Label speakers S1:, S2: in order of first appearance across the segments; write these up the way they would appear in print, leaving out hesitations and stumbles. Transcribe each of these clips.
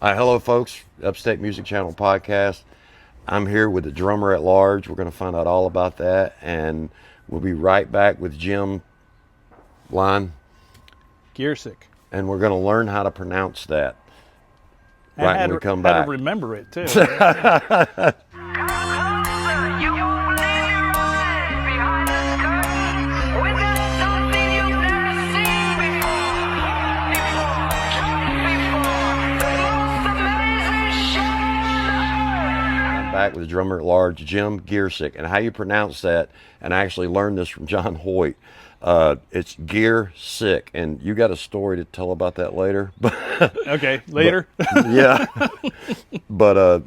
S1: Hello, folks. Upstate Music Channel podcast. I'm here with the drummer at large. We're going to find out all about that, and we'll be right back with Jim Line,
S2: Giercyk.
S1: and we're going to learn how to pronounce that
S2: And
S1: right
S2: had
S1: when we
S2: to-
S1: come
S2: had
S1: back.
S2: to remember it too.
S1: Back with the drummer at large, Jim Giercyk, and how you pronounce that. And I actually learned this from John Hoyt. It's Giercyk, and you got a story to tell about that later.
S2: Okay, later.
S1: Yeah, but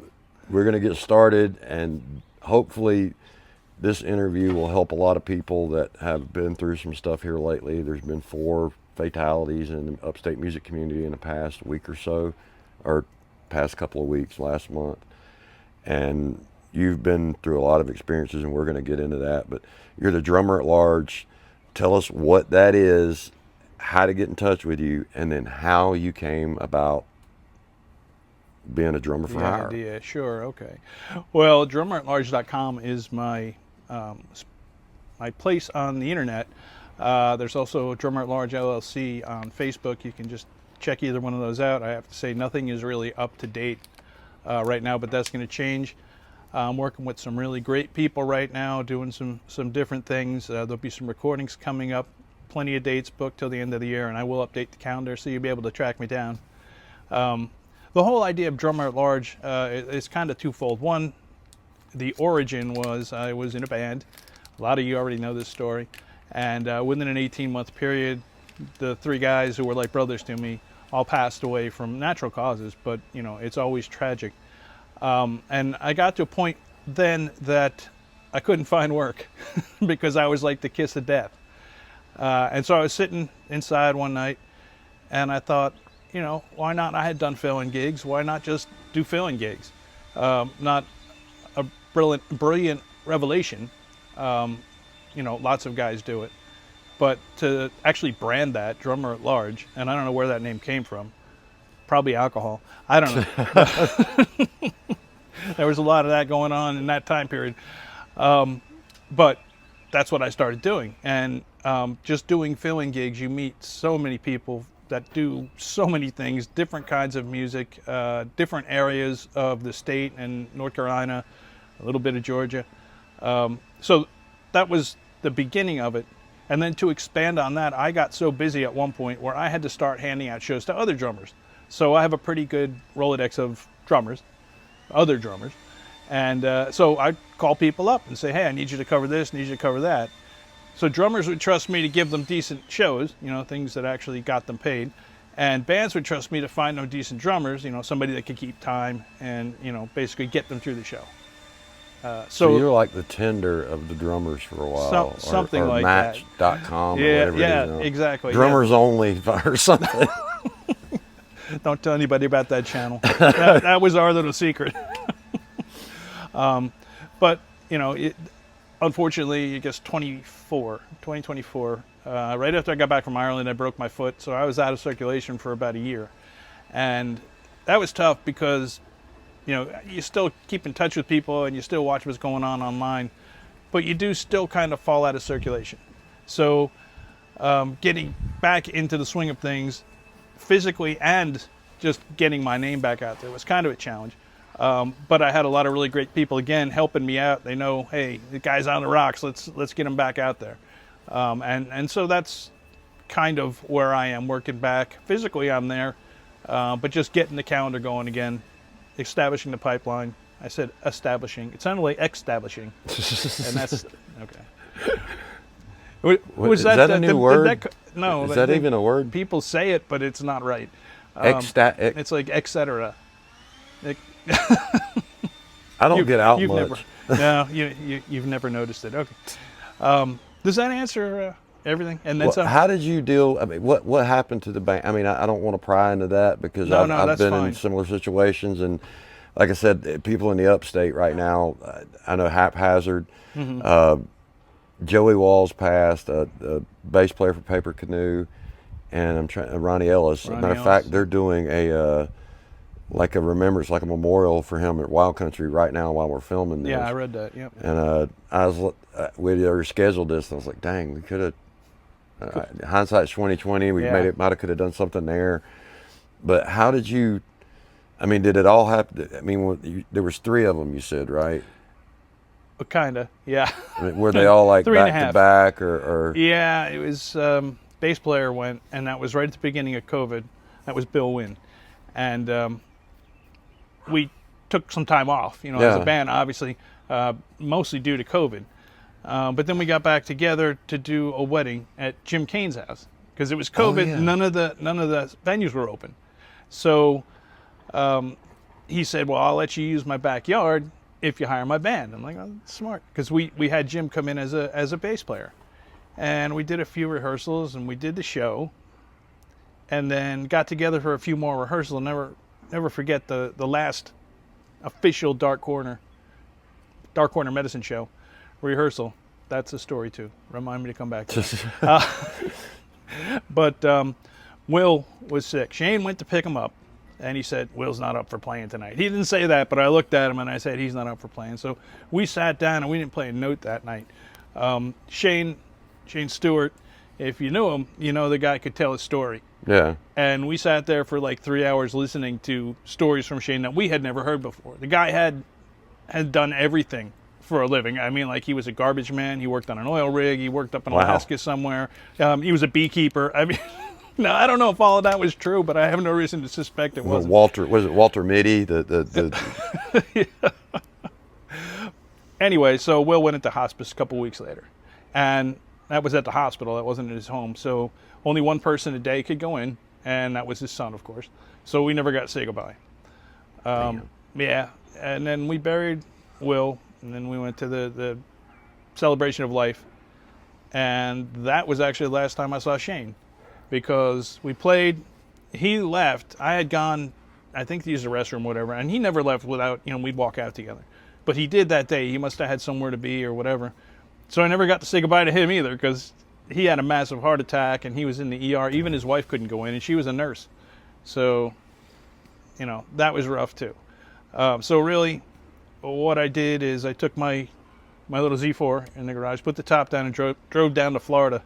S1: we're going to get started, and hopefully this interview will help a lot of people that have been through some stuff here lately. There's been 4 fatalities in the upstate music community in the past week or so, or past couple of weeks, last month. And you've been through a lot of experiences, and we're going to get into that. But you're the drummer at large. Tell us what that is, how to get in touch with you, and then how you came about being a drummer for hire.
S2: Yeah, sure, okay. Well, drummeratlarge.com is my my place on the internet. There's also Drummer at Large LLC on Facebook. You can just check either one of those out. I have to say nothing is really up to date right now, but that's going to change. I'm working with some really great people right now, doing some different things. There'll be some recordings coming up, plenty of dates booked till the end of the year, and I will update the calendar so you'll be able to track me down. The whole idea of Drummer at Large is kind of twofold. One, the origin was I was in a band. A lot of you already know this story. And within an 18-month period, the 3 guys who were like brothers to me all passed away from natural causes, but you know, it's always tragic. And I got to a point then that I couldn't find work because I was like the kiss of death. And so I was sitting inside one night and I thought, you know, why not? I had done fill-in gigs. Why not just do fill-in gigs? Not a brilliant revelation. You know, lots of guys do it. But to actually brand that, Drummer at Large, and I don't know where that name came from, probably alcohol. I don't know. There was a lot of that going on in that time period. But that's what I started doing. And just doing fill-in gigs, you meet so many people that do so many things, different kinds of music, different areas of the state and North Carolina, a little bit of Georgia. So that was the beginning of it. And then to expand on that, I got so busy at one point where I had to start handing out shows to other drummers. So I have a pretty good Rolodex of drummers, other drummers. And so I call people up and say, hey, I need you to cover this, need you to cover that. So drummers would trust me to give them decent shows, you know, things that actually got them paid. And bands would trust me to find them decent drummers, you know, somebody that could keep time and, you know, basically get them through the show.
S1: So you're like the Tinder of the drummers for a while,
S2: something
S1: or
S2: like
S1: Match.com,
S2: that.
S1: or whatever
S2: Yeah,
S1: it is. You know.
S2: exactly.
S1: Drummers only or something.
S2: Don't tell anybody about that channel. That was our little secret. But, you know, unfortunately, I guess 2024, right after I got back from Ireland, I broke my foot. So I was out of circulation for about a year. And that was tough because, you know, you still keep in touch with people and you still watch what's going on online, but you do still kind of fall out of circulation. So getting back into the swing of things physically and just getting my name back out there was kind of a challenge. But I had a lot of really great people, again, helping me out. They know, hey, the guy's on the rocks, let's get him back out there. And so that's kind of where I am, working back. Physically, I'm there, but just getting the calendar going again, establishing the pipeline. I said establishing. It sounded like establishing. And that's, okay.
S1: Is that a new word?
S2: No.
S1: Is that even a word?
S2: People say it, but it's not right. It's like et cetera.
S1: I don't get out much.
S2: No, you've never noticed it. Okay. Does that answer everything? And then some.
S1: How did you deal? I mean, what happened to the band? I mean, I don't want to pry into that because I've been in similar situations, and like I said, people in the upstate right now, I know Haphazard, Joey Walls passed, a bass player for Paper Canoe, and Ronnie Ellis. As a matter of fact, they're doing like a remembrance, like a memorial for him at Wild Country right now while we're filming this.
S2: Yeah, I read that. Yep.
S1: And we rescheduled this, and I was like, dang, we could have. Hindsight's 2020. We
S2: Yeah.
S1: might have could have done something there. But how did you? I mean, did it all happen? I mean, there was 3 of them. You said, right?
S2: Kinda. Yeah.
S1: I mean, were they all like
S2: 3 and a
S1: back to
S2: half.
S1: back, or?
S2: Yeah, it was bass player went, and that was right at the beginning of COVID. That was Bill Wynn, and we took some time off. You know, as
S1: Yeah.
S2: a band, obviously, mostly due to COVID. But then we got back together to do a wedding at Jim Kane's house because it was COVID.
S1: yeah.
S2: None of the venues were open, so he said, "Well, I'll let you use my backyard if you hire my band." I'm like, "Oh, that's smart," because we had Jim come in as a bass player, and we did a few rehearsals and we did the show, and then got together for a few more rehearsals. Never forget the last official Dark Corner Medicine Show rehearsal. That's a story too. Remind me to come back to that. But Will was sick. Shane went to pick him up, and he said, "Will's not up for playing tonight." He didn't say that, but I looked at him and I said, "He's not up for playing." So we sat down and we didn't play a note that night. Shane Stewart, if you knew him, you know the guy could tell a story.
S1: Yeah.
S2: And we sat there for like 3 hours listening to stories from Shane that we had never heard before. The guy had done everything for a living. I mean, like, he was a garbage man. He worked on an oil rig. He worked up in
S1: Wow.
S2: Alaska somewhere. He was a beekeeper. I mean, no, I don't know if all of that was true, but I have no reason to suspect it wasn't.
S1: Was it Walter Mitty? The
S2: Anyway, so Will went into hospice a couple weeks later, and that was at the hospital. That wasn't in his home. So only one person a day could go in, and that was his son, of course. So we never got to say goodbye. Yeah, and then we buried Will, and then we went to the celebration of life, and that was actually the last time I saw Shane, because we played. He left. I had gone, I think, to use the restroom, whatever, and he never left without, we'd walk out together. But he did that day. He must have had somewhere to be or whatever. So I never got to say goodbye to him either, because he had a massive heart attack and he was in the ER. Even his wife couldn't go in, and she was a nurse. So, that was rough too. So really, what I did is I took my little Z4 in the garage, put the top down, and drove down to Florida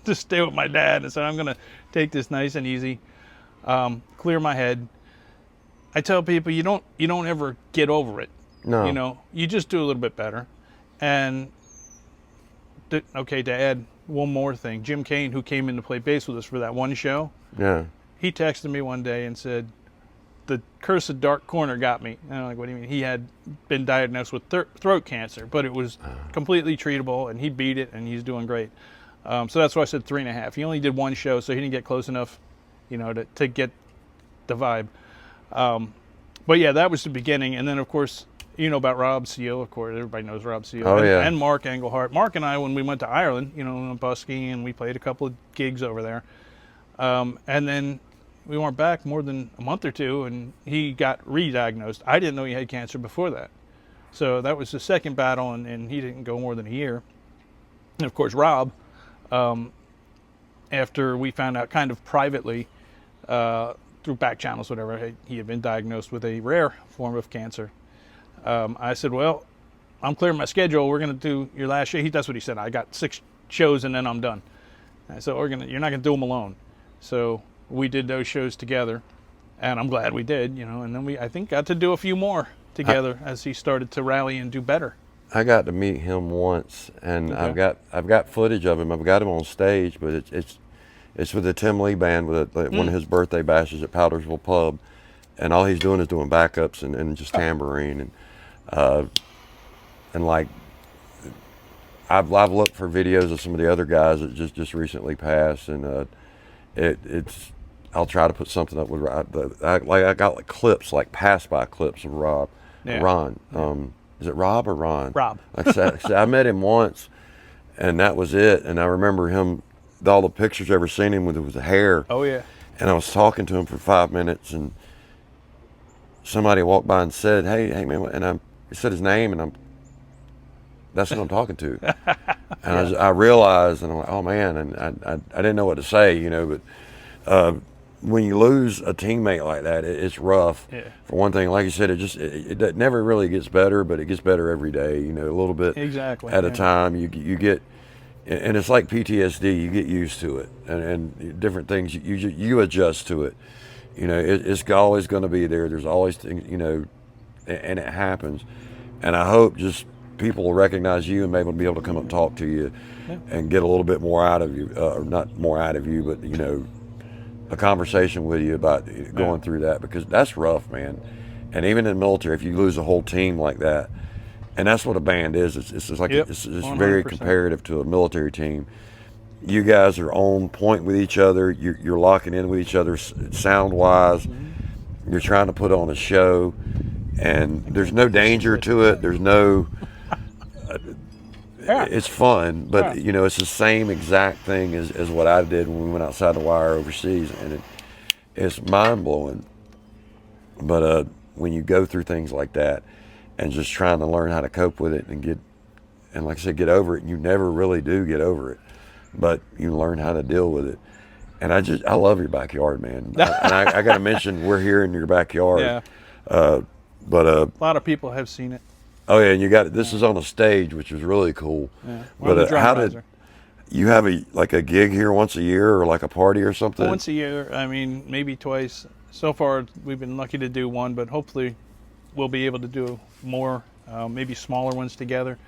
S2: to stay with my dad. And said, I'm going to take this nice and easy, clear my head. I tell people, you don't ever get over it.
S1: No.
S2: You just do a little bit better. And to add one more thing, Jim Kane, who came in to play bass with us for that one show,
S1: Yeah.
S2: he texted me one day and said, "The curse of Dark Corner got me." And I'm like, "What do you mean?" He had been diagnosed with throat cancer, but it was completely treatable, and he beat it, and he's doing great. So that's why I said 3.5. He only did one show, so he didn't get close enough, to get the vibe. But yeah, that was the beginning. And then, of course, about Rob Seal, of course, everybody knows Rob Seal.
S1: Oh, yeah.
S2: And Mark Engelhart. Mark and I, when we went to Ireland, on busking, and we played a couple of gigs over there. And then we weren't back more than a month or two, and he got re-diagnosed. I didn't know he had cancer before that. So that was the second battle, and he didn't go more than a year. And, of course, Rob, after we found out kind of privately, through back channels, whatever, he had been diagnosed with a rare form of cancer. I said, "Well, I'm clearing my schedule. We're going to do your last show." That's what he said. "I got 6 shows and then I'm done." I said, "You're not going to do them alone." So we did those shows together, and I'm glad we did, and then I think, got to do a few more together as he started to rally and do better.
S1: I got to meet him once, and
S2: Okay.
S1: I've got footage of him. I've got him on stage, but it's with the Tim Lee band with one of his birthday bashes at Powdersville Pub, and all he's doing is doing backups and just tambourine and like I've looked for videos of some of the other guys that just recently passed, and it's I'll try to put something up with Rob. I got like clips, like pass-by clips of Rob.
S2: Yeah.
S1: Ron. Is it Rob or Ron?
S2: Rob.
S1: Like I said, I met him once, and that was it. And I remember him, all the pictures I've ever seen him with the hair.
S2: Oh, yeah.
S1: And I was talking to him for 5 minutes, and somebody walked by and said, "Hey, man," and he said his name, and that's what I'm talking to. And I realized, and I'm like, "Oh man," and I didn't know what to say, but when you lose a teammate like that, it's rough.
S2: Yeah.
S1: For one thing, like you said, it never really gets better, but it gets better every day. You know, a little bit
S2: Exactly.
S1: at a time. You get, and it's like PTSD. You get used to it, and different things. You adjust to it. You know, it's always going to be there. There's always things. You know, and it happens. And I hope just people will recognize you and maybe be able to come up and talk to you, and get a little bit more out of you, or not more out of you, but you know, a conversation with you about going through that, because that's rough, man. And even in the military, if you lose a whole team like that, and that's what a band is, it's just like it's very
S2: 100%.
S1: comparative to a military team. You guys are on point with each other. You're locking in with each other sound wise. You're trying to put on a show, and there's no danger to it. There's no. It's fun, but you know, it's the same exact thing as what I did when we went outside the wire overseas, and it's mind blowing. But when you go through things like that, and just trying to learn how to cope with it and like I said, get over it, and you never really do get over it, but you learn how to deal with it. And I love your backyard, man. I got to mention, we're here in your backyard.
S2: Yeah.
S1: But
S2: a lot of people have seen it.
S1: Oh yeah, and you got this is on a stage, which is really cool.
S2: Yeah.
S1: But how did you have a gig here once a year, or like a party or something?
S2: Once a year. I mean, maybe twice. So far, we've been lucky to do one, but hopefully, we'll be able to do more. Maybe smaller ones together.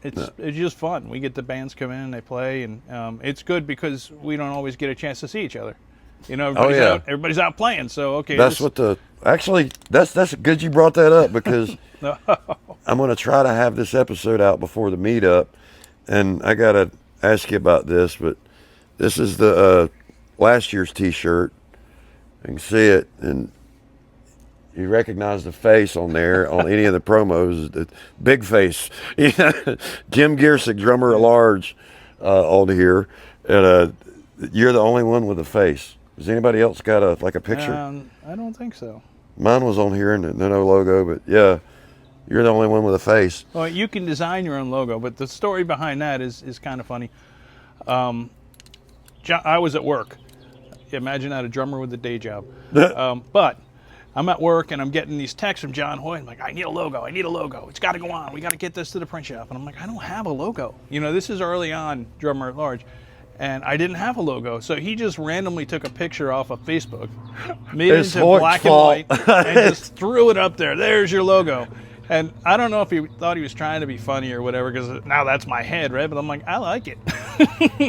S2: It's just fun. We get the bands come in and they play, and it's good because we don't always get a chance to see each other. You know, everybody's out playing. So okay,
S1: that's that's good you brought that up, because I'm going to try to have this episode out before the meetup, and I got to ask you about this. But this is the last year's T-shirt. You can see it, and you recognize the face on there on any of the promos. The big face, Jim Giercyk, drummer at large, on here, and you're the only one with a face. Has anybody else got a picture?
S2: I don't think so.
S1: Mine was on here and no logo, but yeah, you're the only one with a face.
S2: Well, you can design your own logo, but the story behind that is kind of funny. I was at work. Imagine that, a drummer with a day job. But I'm at work and I'm getting these texts from John Hoyt. I'm like, I need a logo. It's got to go on. We got to get this to the print shop. And I'm like, I don't have a logo. You know, this is early on, Drummer at Large. And I didn't have a logo, so he just randomly took a picture off of Facebook, made it into black and white, and just threw it up there. There's your logo. And I don't know if he thought he was trying to be funny or whatever, because now that's my head, right? But I'm like, I like it.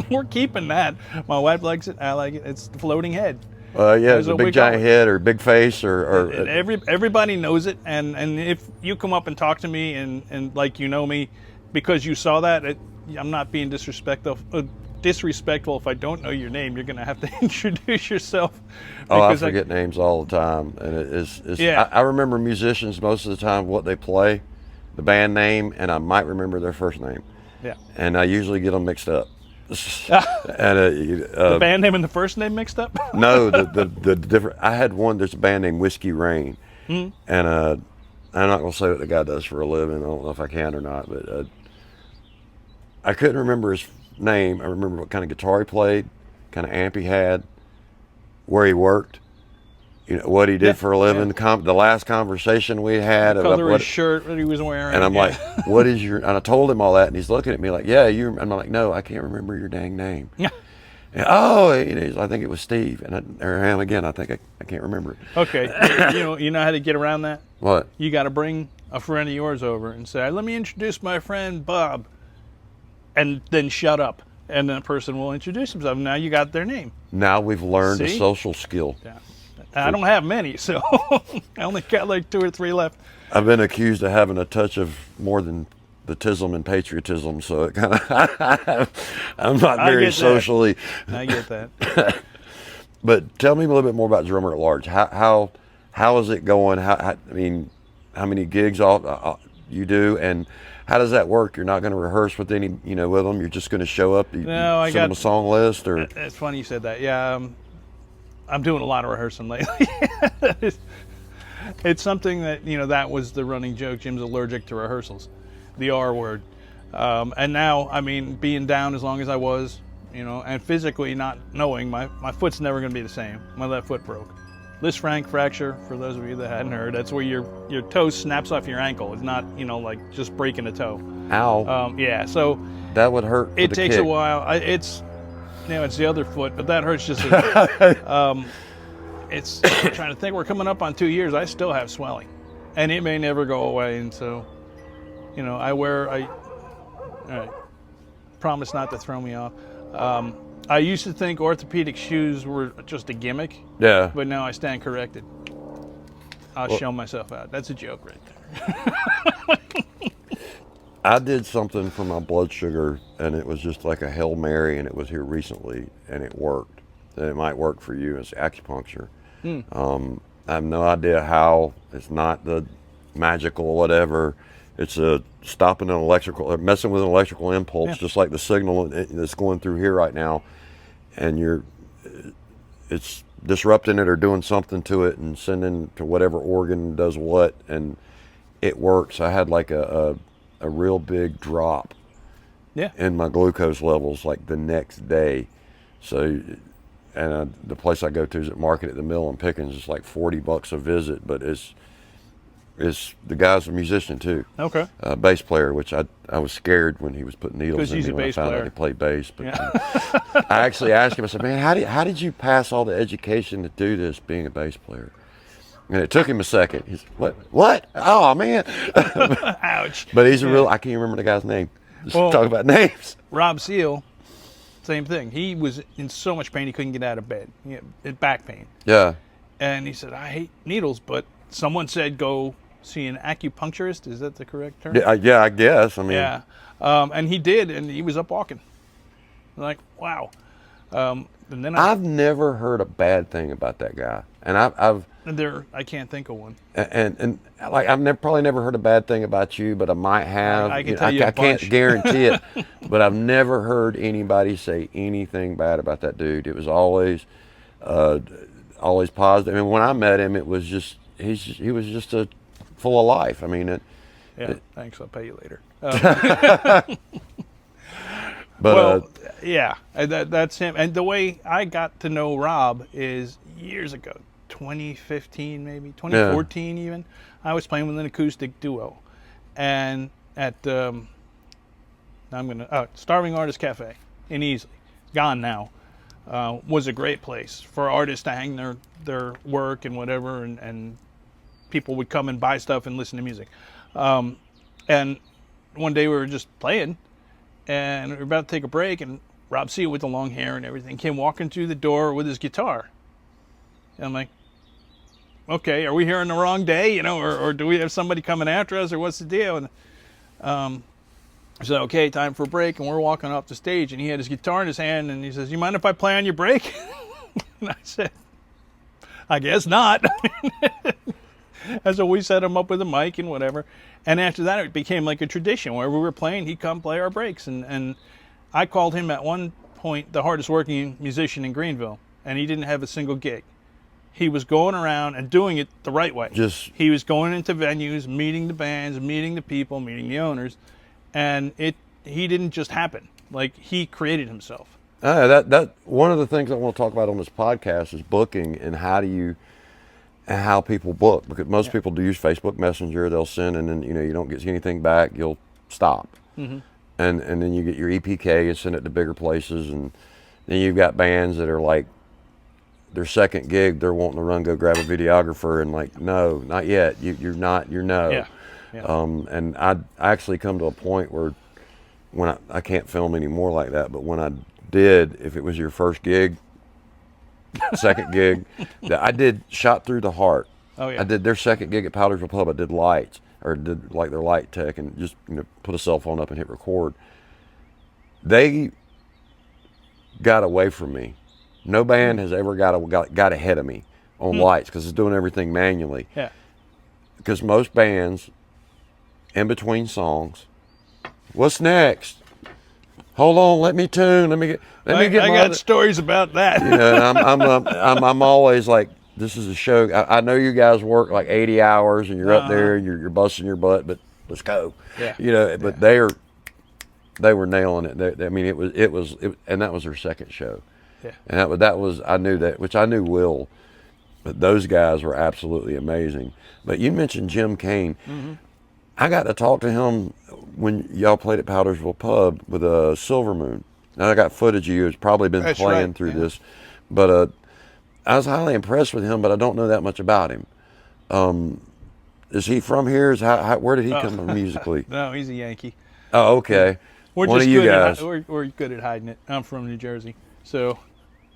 S2: We're keeping that. My wife likes it. I like it. It's the floating head.
S1: Yeah, it's a big giant head or big face or
S2: everybody knows it. And if you come up and talk to me and like you know me, because you saw that, I'm not being disrespectful if I don't know your name. You're gonna have to introduce yourself.
S1: Oh, I forget names all the time, and I remember musicians most of the time, what they play, the band name, and I might remember their first name.
S2: Yeah.
S1: And I usually get them mixed up. And
S2: the band name and the first name mixed up?
S1: No, the different. I had one. There's a band named Whiskey Rain, and I'm not gonna say what the guy does for a living. I don't know if I can or not, but I couldn't remember his name. I remember what kind of guitar he played, kind of amp he had, where he worked, you know, what he did for a living. The last conversation we had,
S2: the color of his shirt that he was wearing,
S1: and I'm like, what is your? And I told him all that, and he's looking at me like, yeah, you. And I'm like, no, I can't remember your dang name. Yeah. And, I think it was Steve, or him again. I think I can't remember it.
S2: Okay, you know how to get around that.
S1: What?
S2: You got to bring a friend of yours over and say, let me introduce my friend Bob. And then shut up, and then a person will introduce themselves. Now you got their name.
S1: Now we've learned a social skill.
S2: Yeah. I don't have many, so I only got like 2 or 3 left.
S1: I've been accused of having a touch of more than the tism and patriotism, so it kind of I'm not very socially.
S2: I get that.
S1: But tell me a little bit more about Drummer at Large. How is it going? I mean, how many gigs you do, and how does that work? You're not going to rehearse with with them. You're just going to show up. I got them a song list, or
S2: it's funny you said that. Yeah, I'm doing a lot of rehearsing lately. It's something that that was the running joke. Jim's allergic to rehearsals, the R word, and now I mean being down as long as I was, you know, and physically not knowing, my foot's never going to be the same. My left foot broke. Lisfranc fracture, for those of you that hadn't heard, that's where your toe snaps off your ankle. It's not, you know, like just breaking a toe.
S1: Ow.
S2: Yeah, so
S1: That would hurt.
S2: it takes a while. It's, you know, it's the other foot, but that hurts just as it's, I'm trying to think, we're coming up on 2 years. I still have swelling, and it may never go away. And so, you know, all right, promise not to throw me off. I used to think orthopedic shoes were just a gimmick.
S1: Yeah.
S2: But now I stand corrected. I'll show myself out. That's a joke right there.
S1: I did something for my blood sugar, and it was just like a Hail Mary, and it was here recently, and it worked. And it might work for you. It's acupuncture. I have no idea how. It's not the magical whatever. It's a stopping an electrical, messing with an electrical impulse, just like the signal that's going through here right now, and it's disrupting it or doing something to it and sending to whatever organ does what, and it works. I had like a real big drop in my glucose levels like the next day. So, and the place I go to is at Market at the Mill in Pickens. It's like $40 a visit, but it's the guy's a musician too.
S2: Okay.
S1: Bass player, which I was scared when he was putting needles in me when I found out he played bass. But I actually asked him, I said, man, how did you pass all the education to do this being a bass player? And it took him a second. He's what? Oh man.
S2: Ouch.
S1: But he's a real, I can't remember the guy's name. Just talk about names.
S2: Rob Seal, same thing. He was in so much pain he couldn't get out of bed. He had back pain.
S1: Yeah.
S2: And he said, I hate needles, but someone said go see an acupuncturist. Is that the correct term?
S1: Yeah, I guess. I mean,
S2: yeah. And he did, and he was up walking. I'm like, wow. And then
S1: I've never heard a bad thing about that guy, and
S2: I can't think of one.
S1: And like I've probably never heard a bad thing about you, but I might have.
S2: I can tell you a bunch.
S1: Can't guarantee it, but I've never heard anybody say anything bad about that dude. It was always positive. I mean, when I met him, it was just he was just full of life. I mean,
S2: thanks. I'll pay you later.
S1: But
S2: that's him. And the way I got to know Rob is years ago, 2015 maybe, 2014 even. I was playing with an acoustic duo, and at Starving Artist Cafe in Easley, gone now. Was a great place for artists to hang their work and whatever, and people would come and buy stuff and listen to music. And one day we were just playing, and we were about to take a break, and Rob Seal with the long hair and everything came walking through the door with his guitar. And I'm like, okay, are we here on the wrong day, you know, or do we have somebody coming after us, or what's the deal? And I said, okay, time for a break, and we're walking off the stage, and he had his guitar in his hand, and he says, you mind if I play on your break? And I said, I guess not. And so we set him up with a mic and whatever. And after that, it became like a tradition. Where we were playing, he'd come play our breaks. And I called him at one point the hardest working musician in Greenville, and he didn't have a single gig. He was going around and doing it the right way. He was going into venues, meeting the bands, meeting the people, meeting the owners. And he didn't just happen. Like, he created himself.
S1: That one of the things I want to talk about on this podcast is booking and how people book, because most people do use Facebook Messenger. They'll send, and then you don't get anything back, you'll stop. Mm-hmm. And then you get your EPK and send it to bigger places, and then you've got bands that are like their second gig, they're wanting to go grab a videographer, and like, no, not yet. You're no.
S2: Yeah.
S1: And I actually come to a point where when I can't film anymore like that, but when I did, if it was your first gig, second gig, I did Shot Through the Heart.
S2: Oh yeah.
S1: I did their second gig at Powdersville Pub. I did lights, or did like their light tech, and just put a cell phone up and hit record. They got away from me. No band has ever got ahead of me on lights, because it's doing everything manually.
S2: Yeah.
S1: Because most bands, in between songs, what's next? Hold on, let me tune. I
S2: got stories about that.
S1: I'm always like, this is a show. I know you guys work like 80 hours, and you're up there, and you're busting your butt, but let's go.
S2: Yeah.
S1: But They were nailing it. I mean, and that was their second show.
S2: Yeah.
S1: And that was I knew that, which I knew Will, but those guys were absolutely amazing. But you mentioned Jim Kane.
S2: Mm-hmm.
S1: I got to talk to him when y'all played at Powdersville Pub with a Silver Moon. Now I got footage of you. It's probably been
S2: That's
S1: playing
S2: right,
S1: through
S2: yeah.
S1: this, but I was highly impressed with him. But I don't know that much about him. Is he from here? Where did he come from musically?
S2: No, he's a Yankee.
S1: Oh, okay.
S2: We're
S1: One
S2: just
S1: of you
S2: good
S1: guys.
S2: we're good at hiding it. I'm from New Jersey, so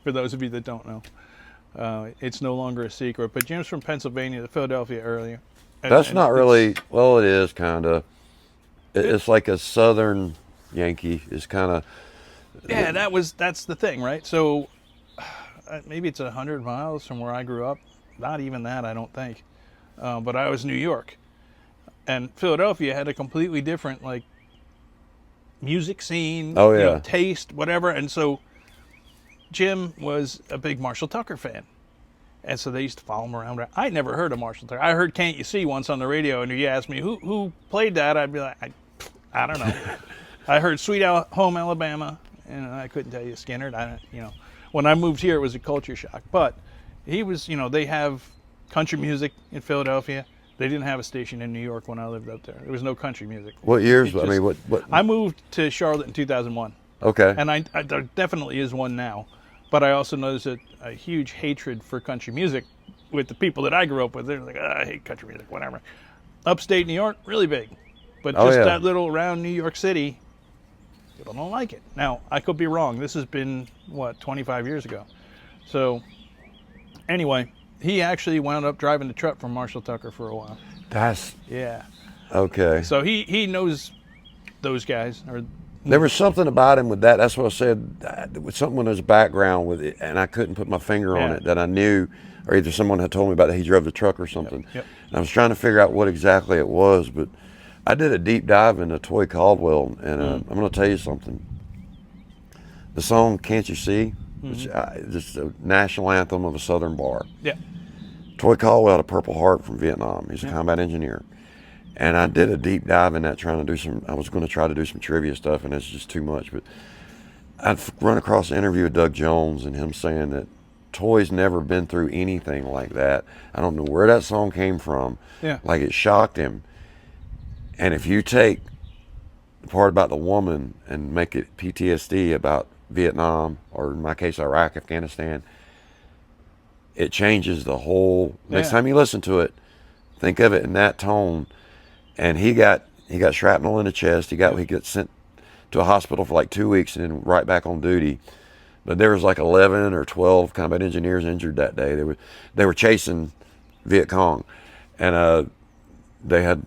S2: for those of you that don't know, it's no longer a secret. But Jim's from Pennsylvania, the Philadelphia area.
S1: That's not really. Well, it is kind of. It's like a Southern Yankee. It's kind of.
S2: Yeah, that's the thing, right? So maybe it's 100 miles from where I grew up. Not even that, I don't think. But I was New York, and Philadelphia had a completely different like music scene,
S1: Oh, yeah.
S2: taste, whatever. And so Jim was a big Marshall Tucker fan. And so they used to follow him around. I never heard of Marshall Tucker. I heard Can't You See once on the radio, and if you asked me who played that, I'd be like, I don't know. I heard Sweet Home Alabama, and I couldn't tell you Skinner. When I moved here, it was a culture shock. But he was, they have country music in Philadelphia. They didn't have a station in New York when I lived up there. There was no country music.
S1: What years?
S2: It
S1: I mean,
S2: just-
S1: what?
S2: I moved to Charlotte in 2001.
S1: Okay.
S2: And I there definitely is one now. But I also noticed a huge hatred for country music with the people that I grew up with. They're like, I hate country music, whatever. Upstate New York, really big. But
S1: Oh,
S2: just
S1: yeah.
S2: that little around New York City, people don't like it. Now, I could be wrong. This has been, 25 years ago. So, anyway, he actually wound up driving the truck for Marshall Tucker for a while.
S1: That's
S2: Yeah.
S1: okay.
S2: So he knows those guys.
S1: There was something about him with that. That's what I said. With something in his background with it, and I couldn't put my finger on
S2: Yeah.
S1: it that I knew, or either someone had told me about that he drove the truck or something.
S2: Yep.
S1: And I was trying to figure out what exactly it was, but I did a deep dive into Toy Caldwell, and I'm going to tell you something. The song "Can't You See," which is a national anthem of a Southern bar.
S2: Yeah.
S1: Toy Caldwell had a Purple Heart from Vietnam. He's a combat engineer. And I did a deep dive in that, trying to do I was going to try to do some trivia stuff, and it's just too much. But I'd run across an interview with Doug Jones and him saying that Toy's never been through anything like that. I don't know where that song came from.
S2: Yeah.
S1: Like, it shocked him. And if you take the part about the woman and make it PTSD about Vietnam, or in my case, Iraq, Afghanistan, it changes the whole. Next time you listen to it, think of it in that tone. And he got shrapnel in the chest. He got sent to a hospital for like 2 weeks and then right back on duty. But there was like 11 or 12 combat engineers injured that day. They were chasing Viet Cong, and they had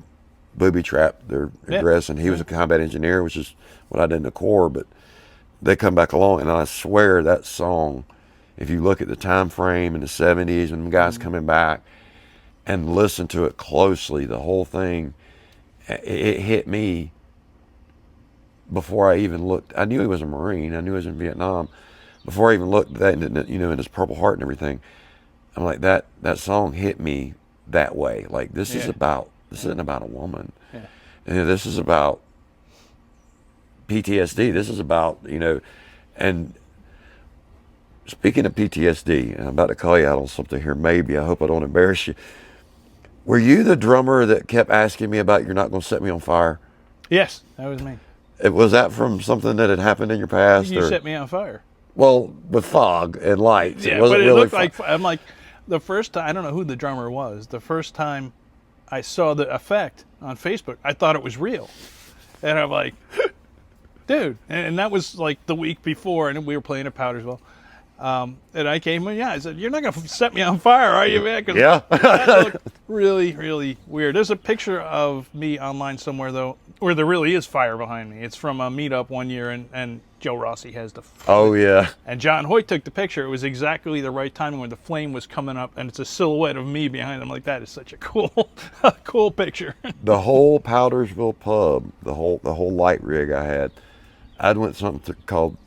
S1: booby trapped their address. And he was a combat engineer, which is what I did in the Corps. But they come back along, and I swear that song, if you look at the time frame in the 70s and the guys coming back and listen to it closely, the whole thing, it hit me before I even looked. I knew he was a Marine. I knew he was in Vietnam. Before I even looked at that, in his Purple Heart and everything, I'm like, that song hit me that way. Like, this isn't about a woman.
S2: Yeah.
S1: And this is about PTSD. This is about, and speaking of PTSD, and I'm about to call you out on something here, maybe. I hope I don't embarrass you. Were you the drummer that kept asking me about "You're not going to set me on fire"?
S2: Yes, that was me.
S1: Was that from something that had happened in your past?
S2: You set me on fire.
S1: Well, with fog and lights.
S2: Yeah,
S1: it wasn't
S2: but it
S1: really
S2: looked like, I'm like, the first time, I don't know who the drummer was, the first time I saw the effect on Facebook, I thought it was real. And I'm like, dude. And that was like the week before, and we were playing at Powdersville. And I came in, I said, "You're not going to set me on fire, are you, man?" 'Cause
S1: Yeah.
S2: that looked really, really weird. There's a picture of me online somewhere, though, where there really is fire behind me. It's from a meetup one year, and Joe Rossi has the
S1: Oh, yeah.
S2: and John Hoyt took the picture. It was exactly the right timing when the flame was coming up, and it's a silhouette of me behind him. Like, that is such a cool picture.
S1: The whole Powdersville pub, the whole light rig I had, I'd went something called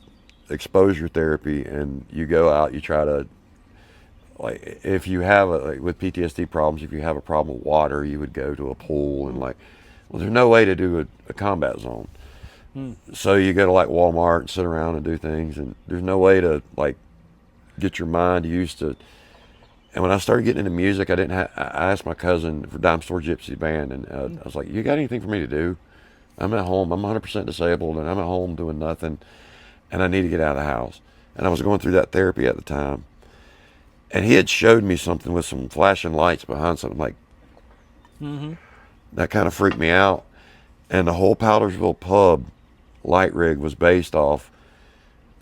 S1: exposure therapy, and you go out, you try to, like, if you have with PTSD problems, if you have a problem with water, you would go to a pool, and well, there's no way to do a combat zone. So you go to like Walmart and sit around and do things, and there's no way to like get your mind used to. And when I started getting into music, I didn't. I asked my cousin for Dime Store Gypsy Band, and I was like, "You got anything for me to do? I'm at home. I'm 100% disabled, and I'm at home doing nothing, and I need to get out of the house." And I was going through that therapy at the time, and he had showed me something with some flashing lights behind something like that. Kind of freaked me out. And the whole Powdersville pub light rig was based off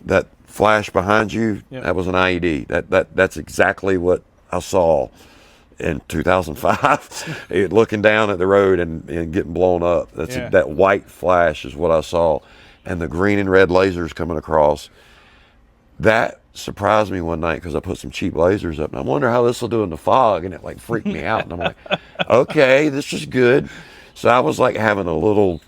S1: that flash behind you.
S2: Yep.
S1: That was an IED. That's exactly what I saw in 2005. Looking down at the road and getting blown up. That white flash is what I saw, and the green and red lasers coming across. That surprised me one night because I put some cheap lasers up, and I wonder how this will do in the fog, and it like freaked me out. And I'm like, okay, this is good. So I was like having a little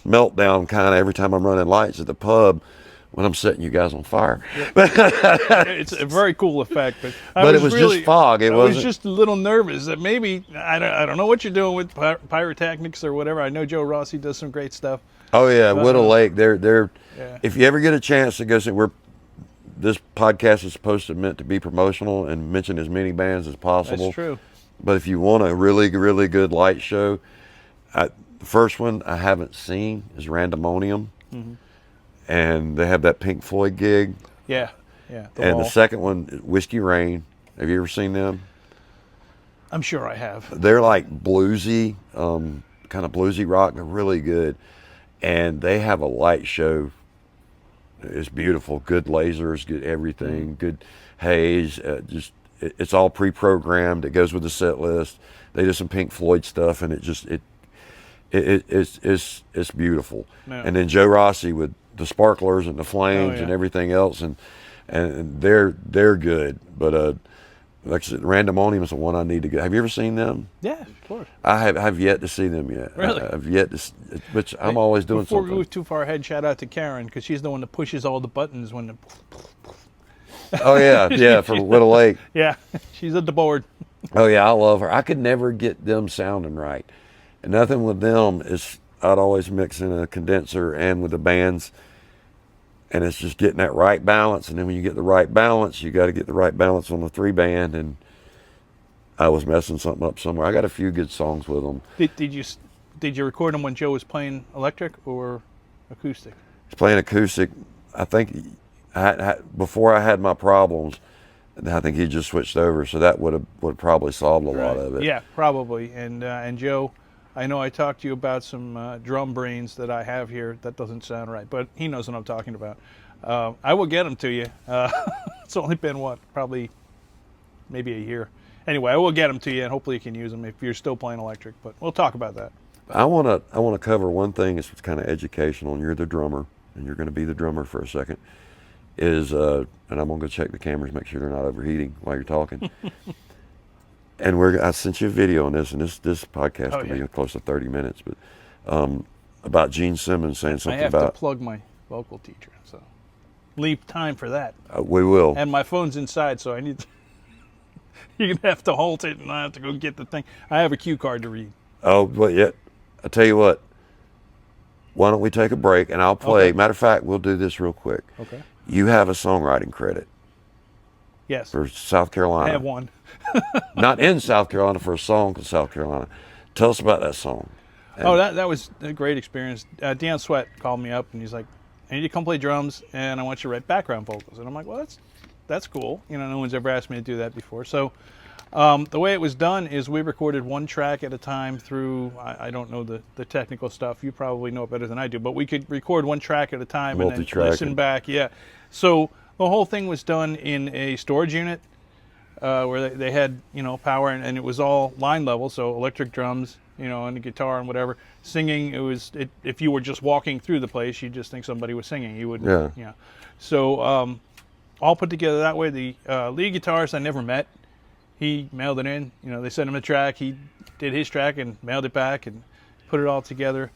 S1: meltdown kind of every time I'm running lights at the pub when I'm setting you guys on fire.
S2: It's a very cool effect, but
S1: it was really, just fog.
S2: I was just a little nervous that maybe I don't know what you're doing with pyrotechnics or whatever. I know Joe Rossi does some great stuff.
S1: Oh yeah, Whittle Lake. They're if you ever get a chance to go see, this podcast is meant to be promotional and mention as many bands as possible.
S2: That's true.
S1: But if you want a really, really good light show, the first one I haven't seen is Randomonium, and they have that Pink Floyd gig.
S2: Yeah.
S1: The second one, Whiskey Rain. Have you ever seen them?
S2: I'm sure I have.
S1: They're like bluesy, kind of bluesy rock. They're really good, and they have a light show. It's beautiful. Good lasers, good everything, good haze. It's all pre-programmed. It goes with the set list. They do some Pink Floyd stuff, and it's beautiful.
S2: Yeah.
S1: And then Joe Rossi with the sparklers and the flames and everything else, and they're good. But like I said, Randomonium is the one I need to get. Have you ever seen them?
S2: Yeah, of course.
S1: I have yet to see them yet.
S2: Really?
S1: I've yet to, which I'm always doing
S2: Before
S1: something.
S2: we move too far ahead, shout out to Karen, because she's the one that pushes all the buttons when the...
S1: Oh yeah, for Whittle Lake.
S2: Yeah, she's at the board.
S1: Oh yeah, I love her. I could never get them sounding right. And nothing with them is, I'd always mix in a condenser and with the bands, and it's just getting that right balance. And then when you get the right balance, you got to get the right balance on the 3-band. And I was messing something up somewhere. I got a few good songs with them.
S2: Did you record them when Joe was playing electric or acoustic?
S1: He's playing acoustic. I think before I had my problems, I think he just switched over, so that would have probably solved a lot of it.
S2: Yeah, probably. And Joe, I know I talked to you about some drum brains that I have here. That doesn't sound right, but he knows what I'm talking about. I will get them to you. It's only been probably maybe a year. Anyway, I will get them to you, and hopefully you can use them if you're still playing electric. But we'll talk about that.
S1: I want to cover one thing. It's kind of educational, and you're the drummer, and you're going to be the drummer for a second. And I'm going to go check the cameras, make sure they're not overheating while you're talking. And I sent you a video on this, and this podcast will be close to 30 minutes, but about Gene Simmons saying something about...
S2: I have to plug my vocal teacher, so leave time for that.
S1: We will.
S2: And my phone's inside, so I need to... You're going to have to hold it, and I have to go get the thing. I have a cue card to read.
S1: Oh, but yeah, I'll tell you what. Why don't we take a break, and I'll play. Okay. Matter of fact, we'll do this real quick.
S2: Okay.
S1: You have a songwriting credit.
S2: Yes.
S1: For South Carolina.
S2: I have one.
S1: Not in South Carolina, for a song in South Carolina. Tell us about that song.
S2: And that was a great experience. Dan Sweat called me up, and he's like, I need you to come play drums, and I want you to write background vocals. And I'm like, well, that's cool. You know, no one's ever asked me to do that before. So the way it was done is we recorded one track at a time through, I don't know the technical stuff. You probably know it better than I do. But we could record one track at a time and then listen back. Yeah. So the whole thing was done in a storage unit where they had, power, and it was all line level. So electric drums, and the guitar and whatever. Singing, if you were just walking through the place, you'd just think somebody was singing. You wouldn't. Yeah. So all put together that way. The lead guitarist I never met. He mailed it in. They sent him a track. He did his track and mailed it back and put it all together.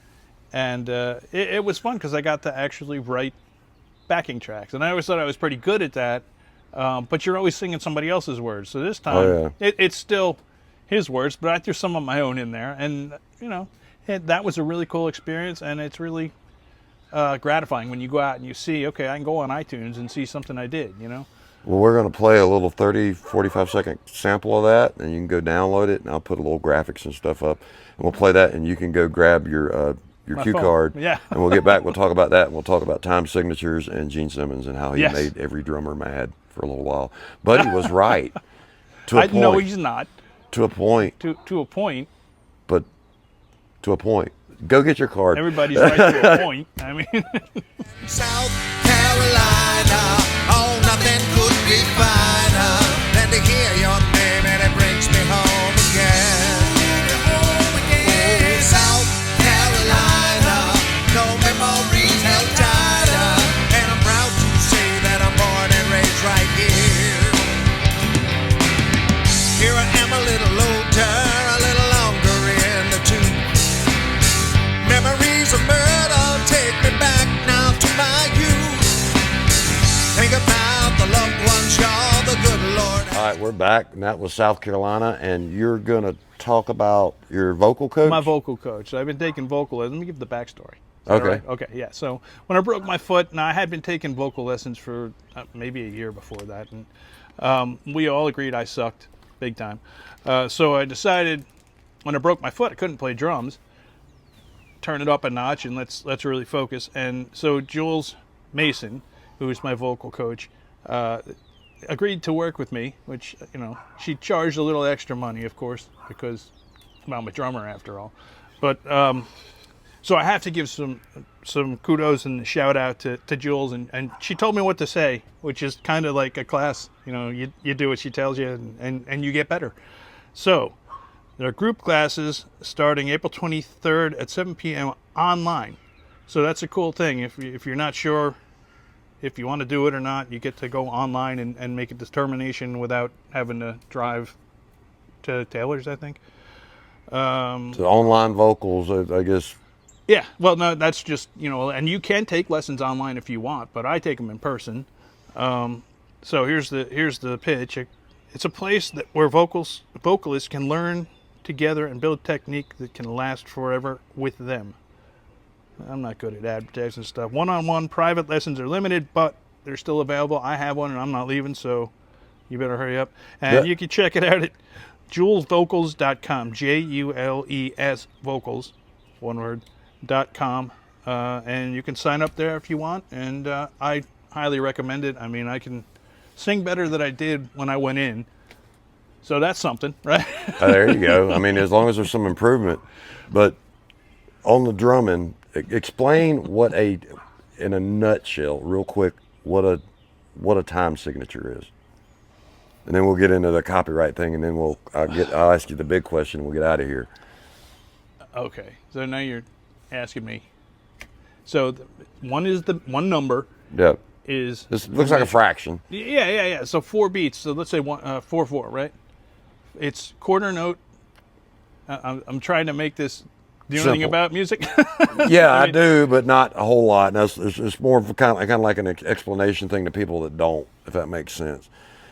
S2: And it was fun because I got to actually write backing tracks. And I always thought I was pretty good at that. But you're always singing somebody else's words. So this time, it's still his words, but I threw some of my own in there. And, that was a really cool experience. And it's really, gratifying when you go out and you see, okay, I can go on iTunes and see something I did, you know?
S1: Well, we're going to play a little 30, 45-second sample of that, and you can go download it, and I'll put a little graphics and stuff up, and we'll play that, and you can go grab your
S2: My
S1: cue
S2: phone.
S1: card,
S2: Yeah.
S1: and we'll get back. We'll talk about that, and we'll talk about time signatures and Gene Simmons and how he
S2: Yes.
S1: made every drummer mad for a little while. But he was right to a point.
S2: No, he's not.
S1: To a point,
S2: To a point.
S1: but to a point. Go get your card.
S2: Everybody's right to a point. I mean,
S3: South Carolina, oh, nothing could be finer than to hear your name and it brings me home again. Oh, South Carolina, no memories held tighter, and I'm proud to say that I'm born and raised right here. Here I am a little older, a little longer in the tooth. Memories of murder take me back now to my youth. Think about the loved ones, y'all, the good Lord.
S1: All right, we're back, and that was South Carolina, and you're going to talk about your vocal coach?
S2: my vocal coach. So I've been taking vocal lessons. Let me give the backstory. Is that
S1: Okay.
S2: all right? Okay, yeah. So when I broke my foot, now I had been taking vocal lessons for maybe a year before that, and we all agreed I sucked big time. So I decided when I broke my foot, I couldn't play drums. Turn it up a notch and let's really focus. And so Jules Mason, who is my vocal coach, agreed to work with me, which, you know, she charged a little extra money, of course, because, well, I'm a drummer after all. But so I have to give some kudos and a shout out to Jules, and she told me what to say, which is kind of like a class. You know, you do what she tells you, and you get better. So there are group classes starting April 23rd at 7 p.m. online. So that's a cool thing. If you're not sure if you want to do it or not, you get to go online and make a determination without having to drive to Taylor's, I think.
S1: So online vocals, I guess.
S2: Yeah, well, no, that's just, you know, and you can take lessons online if you want, but I take them in person. So here's the pitch. It's a place where vocalists can learn together and build technique that can last forever with them. I'm not good at advertising stuff. One-on-one private lessons are limited, but they're still available. I have one, and I'm not leaving, so you better hurry up. And you can check it out at julesvocals.com, JULES vocals, one word, .com. And you can sign up there if you want, and I highly recommend it. I mean, I can sing better than I did when I went in, so that's something, right?
S1: There you go. I mean, as long as there's some improvement. But on the drumming, explain in a nutshell, real quick, what a time signature is. And then we'll get into the copyright thing, and then I'll ask you the big question, and we'll get out of here.
S2: Okay, so now you're asking me. So one number
S1: Yeah.
S2: is...
S1: This looks like a fraction.
S2: Yeah. So 4 beats. So let's say 4/4, right? It's quarter note. I'm trying to make this. Do you know anything
S1: Simple.
S2: about music?
S1: Yeah, I do, but not a whole lot. And it's more of kind of like an explanation thing to people that don't, if that makes sense.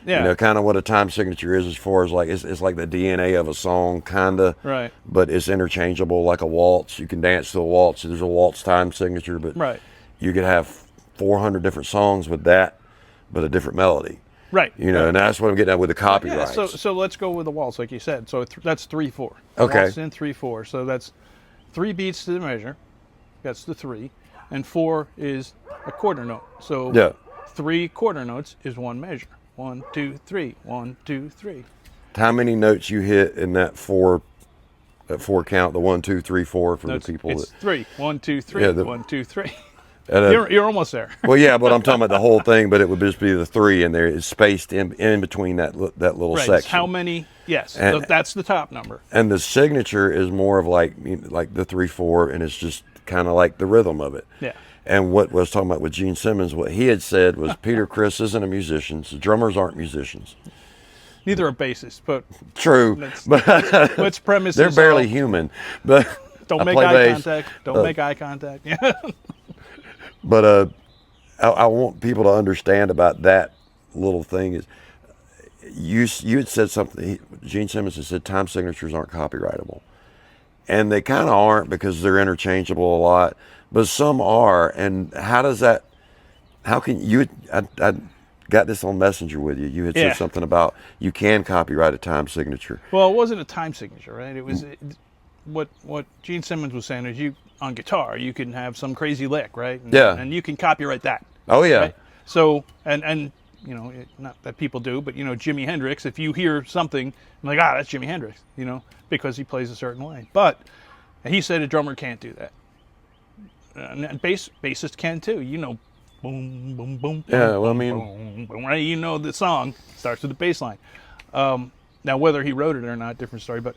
S2: Yeah.
S1: You know, kind of what a time signature is as far as like, it's like the DNA of a song, kind of.
S2: Right.
S1: But it's interchangeable, like a waltz. You can dance to a waltz. There's a waltz time signature, but
S2: Right.
S1: you could have 400 different songs with that, but a different melody.
S2: Right.
S1: You know, and that's what I'm getting at with the
S2: Yeah.
S1: copyrights.
S2: So let's go with the waltz, like you said. So that's 3/4.
S1: Okay.
S2: Waltz in 3/4. So that's 3 beats to the measure. That's the 3, and 4 is a quarter note. So
S1: Yeah.
S2: 3 quarter notes is 1 measure. 1, 2, 3. 1, 2, 3.
S1: How many notes you hit in that four count, the 1, 2, 3, 4 for the people
S2: It's
S1: that.
S2: 3. 1, 2, 3.
S1: Yeah,
S2: 1, 2, 3.
S1: And,
S2: You're almost there.
S1: well, yeah, but I'm talking about the whole thing, but it would just be the 3, and there is spaced in between that little
S2: Right.
S1: section.
S2: How many? Yes.
S1: And-
S2: That's the top number.
S1: And the signature is more of like the 3/4, and it's just kind of like the rhythm of it.
S2: Yeah.
S1: And what I was talking about with Gene Simmons, what he had said was Peter Criss isn't a musician, so drummers aren't musicians.
S2: Neither are bassists, but
S1: True, but
S2: let's premise
S1: they're
S2: this
S1: barely
S2: all.
S1: human. But
S2: Don't
S1: I
S2: make
S1: play
S2: eye
S1: bass.
S2: contact. Don't make eye contact. Yeah.
S1: But I want people to understand about that little thing is you had said something. Gene Simmons had said time signatures aren't copyrightable, and they kind of aren't because they're interchangeable a lot, but some are. And how does that? How can you? I got this on Messenger with you. You had
S2: Yeah.
S1: said something about you can copyright a time signature.
S2: Well, it wasn't a time signature, right? It was what Gene Simmons was saying is you on guitar you can have some crazy lick, right? And,
S1: Yeah.
S2: and you can copyright that.
S1: Oh yeah,
S2: Right? So and you know, not that people do, but you know, Jimi Hendrix. If you hear something, I'm like, that's Jimi Hendrix, you know, because he plays a certain way. But he said a drummer can't do that, and bassist can too. You know, boom, boom, boom.
S1: Yeah,
S2: boom,
S1: well, I
S2: boom,
S1: mean-
S2: boom, boom, right? You know, the song starts with the bass line. Now, whether he wrote it or not, different story. But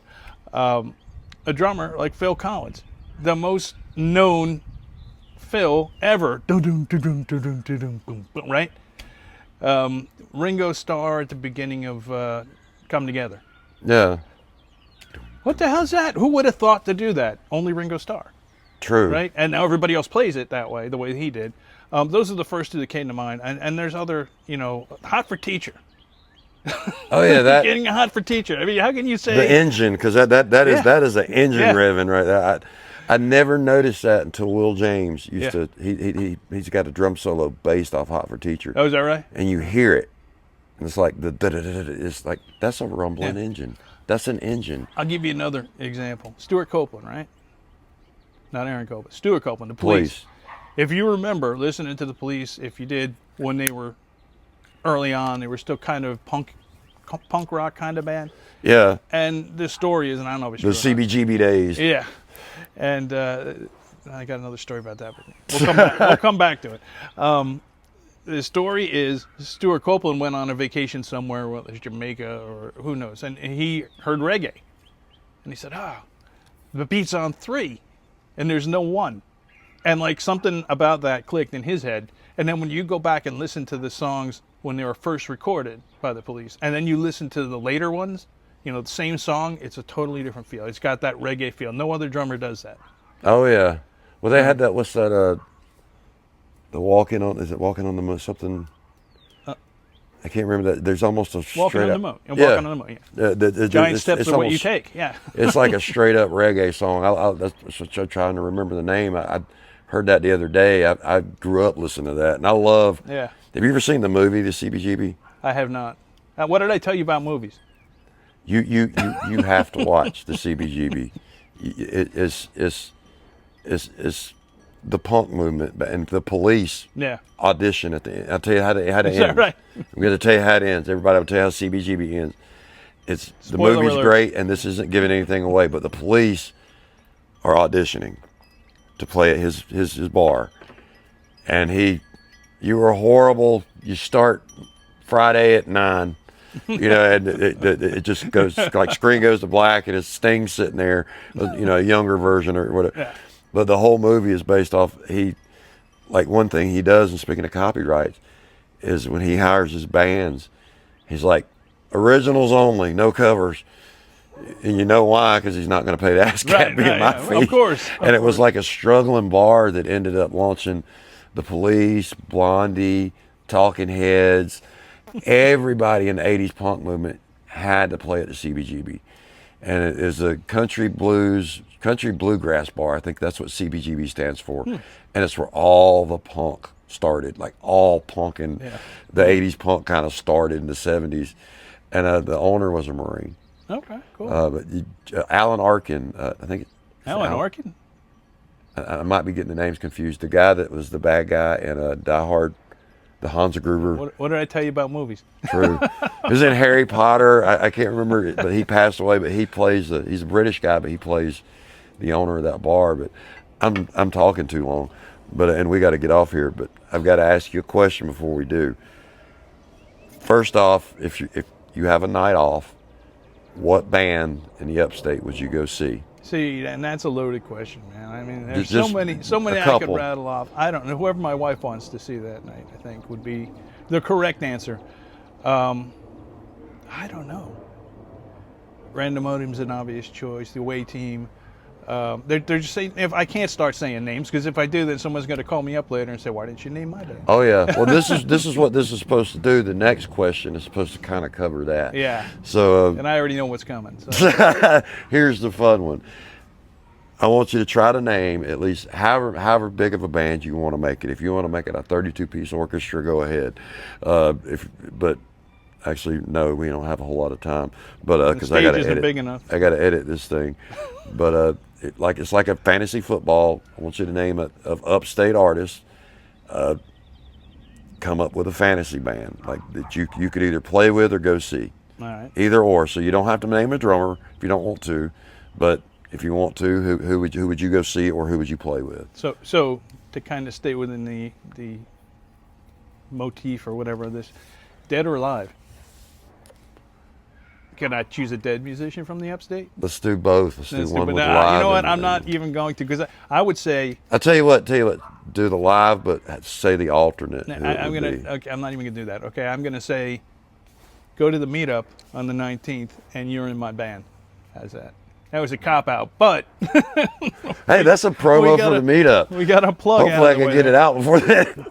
S2: a drummer like Phil Collins, the most known Phil ever, right? Ringo Starr at the beginning of Come Together.
S1: yeah,
S2: What the hell's that? Who would have thought to do that? Only Ringo Starr,
S1: true.
S2: right? And now everybody else plays it that way, the way he did. Those are the first two that came to mind. And there's other, you know, Hot for Teacher.
S1: Oh yeah, that
S2: Getting a Hot for Teacher. I mean, how can you say
S1: the engine, because that is
S2: Yeah.
S1: that is an engine
S2: Yeah.
S1: revving right there. I never noticed that until Will James used
S2: Yeah.
S1: to. He's got a drum solo based off Hot for Teacher,
S2: Oh, is that right?
S1: and you hear it, and it's like the it's like that's a rumbling
S2: Yeah.
S1: engine. That's an engine.
S2: I'll give you another example. Stuart Copeland, right? Not Aaron Copeland. Stuart Copeland, the Police.
S1: Please.
S2: If you remember listening to the Police, if you did when they were early on, they were still kind of punk rock kind of band.
S1: Yeah,
S2: And the story is, and I don't know if it's
S1: the
S2: true or not.
S1: CBGB days.
S2: Yeah, and I got another story about that, but we'll come back. We'll come back to it. The story is Stuart Copeland went on a vacation somewhere, whether it's Jamaica or who knows, and he heard reggae, and he said, the beat's on 3, and there's no 1, and like something about that clicked in his head. And then when you go back and listen to the songs when they were first recorded by the Police, and then you listen to the later ones, you know, the same song, it's a totally different feel. It's got that reggae feel. No other drummer does that.
S1: Oh yeah. Well, they had that. What's that? The walking on. Is it walking on the moon? Something. I can't remember that. There's almost a
S2: Walking
S1: straight
S2: on the
S1: up.
S2: moon. And Walking on the moon, yeah. Giant steps are what you
S1: almost-
S2: take. Yeah.
S1: It's like a straight up reggae song. That's what I'm trying to remember the name. I heard that the other day. I grew up listening to that, and I love.
S2: Yeah.
S1: Have you ever seen the movie, the CBGB?
S2: I have not. What did I tell you about movies?
S1: You have to watch the CBGB. It's the punk movement and the Police
S2: Yeah.
S1: audition at the end. I'll tell you how it
S2: Is that
S1: ends.
S2: right?
S1: I'm going to tell you how it ends. Everybody will tell you how CBGB ends. The
S2: Spoiler
S1: movie's
S2: alert.
S1: great, and this isn't giving anything away, but the Police are auditioning to play at his bar. And you were horrible. You start Friday at 9. You know, and it just goes like screen goes to black, and it's Sting sitting there, you know, a younger version or whatever.
S2: Yeah.
S1: But the whole movie is based off like one thing he does. And speaking of copyrights, is when he hires his bands, he's like originals only, no covers. And you know why? Because he's not going to pay the ASCAP
S2: Right,
S1: being
S2: right,
S1: my
S2: yeah.
S1: fee.
S2: Of course, of
S1: And it was
S2: course.
S1: like a struggling bar that ended up launching the Police, Blondie, Talking Heads. Everybody in the 80s punk movement had to play at the CBGB. And it is a country bluegrass bar. I think that's what CBGB stands for. And it's where all the punk started, like all punk in the 80s punk kind of started in the 70s. And the owner was a Marine.
S2: Okay, cool.
S1: But Alan Arkin, I think.
S2: Alan Arkin?
S1: I might be getting the names confused. The guy that was the bad guy in Die Hard, the Hans Gruber.
S2: What did I tell you about movies?
S1: True. He was in Harry Potter. I can't remember it, but he passed away. But he plays he's a British guy, but he plays the owner of that bar. But I'm talking too long. And we got to get off here. But I've got to ask you a question before we do. First off, if you have a night off, what band in the Upstate would you go see?
S2: See, and that's a loaded question, man. I mean, there's
S1: Just
S2: so many
S1: a
S2: I could
S1: couple.
S2: rattle off. I don't know. Whoever my wife wants to see that night, I think, would be the correct answer. I don't know. Randomonium's an obvious choice. The Away Team. They're just saying, if I can't start saying names, because if I do, then someone's going to call me up later and say, "Why didn't you name my band?"
S1: Oh yeah. Well, this is what this is supposed to do. The next question is supposed to kind of cover that.
S2: Yeah.
S1: So
S2: And I already know what's coming. So.
S1: here's the fun one. I want you to try to name at least however big of a band you want to make it. If you want to make it a 32-piece orchestra, go ahead. But actually, no, we don't have a whole lot of time. But because I got to
S2: isn't
S1: edit,
S2: big enough.
S1: I got to edit this thing. But it's like a fantasy football. I want you to name it of upstate artists. Come up with a fantasy band like that you could either play with or go see.
S2: All right.
S1: Either or. So you don't have to name a drummer if you don't want to, but if you want to, who would you go see or who would you play with?
S2: So to kind of stay within the motif or whatever of this, dead or alive? Can I choose a dead musician from the upstate?
S1: Let's do both. Let's do one with
S2: You
S1: live.
S2: know what? I'm not even going to, because I would say.
S1: I'll tell you what. Do the live, but say the alternate.
S2: I'm gonna. Okay, I'm not even gonna do that. Okay, I'm gonna say, go to the meetup on the 19th, and you're in my band. How's that? That was a cop out, but.
S1: Hey, that's a promo for the meetup.
S2: We got a plug.
S1: Hopefully, I can get it out before then.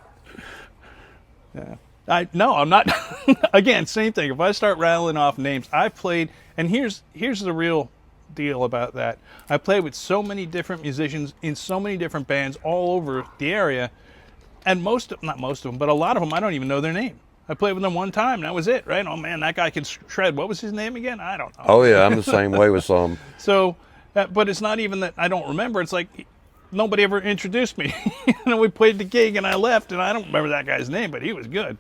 S2: Yeah. No, I'm not. Again, same thing. If I start rattling off names, I've played, and here's the real deal about that. I played with so many different musicians in so many different bands all over the area, and not most of them, but a lot of them I don't even know their name. I played with them one time, and that was it, right? Oh man, that guy can shred. What was his name again? I don't know.
S1: Oh yeah, I'm the same way with some.
S2: So, but it's not even that I don't remember. It's like nobody ever introduced me. We played the gig and I left, and I don't remember that guy's name, but he was good.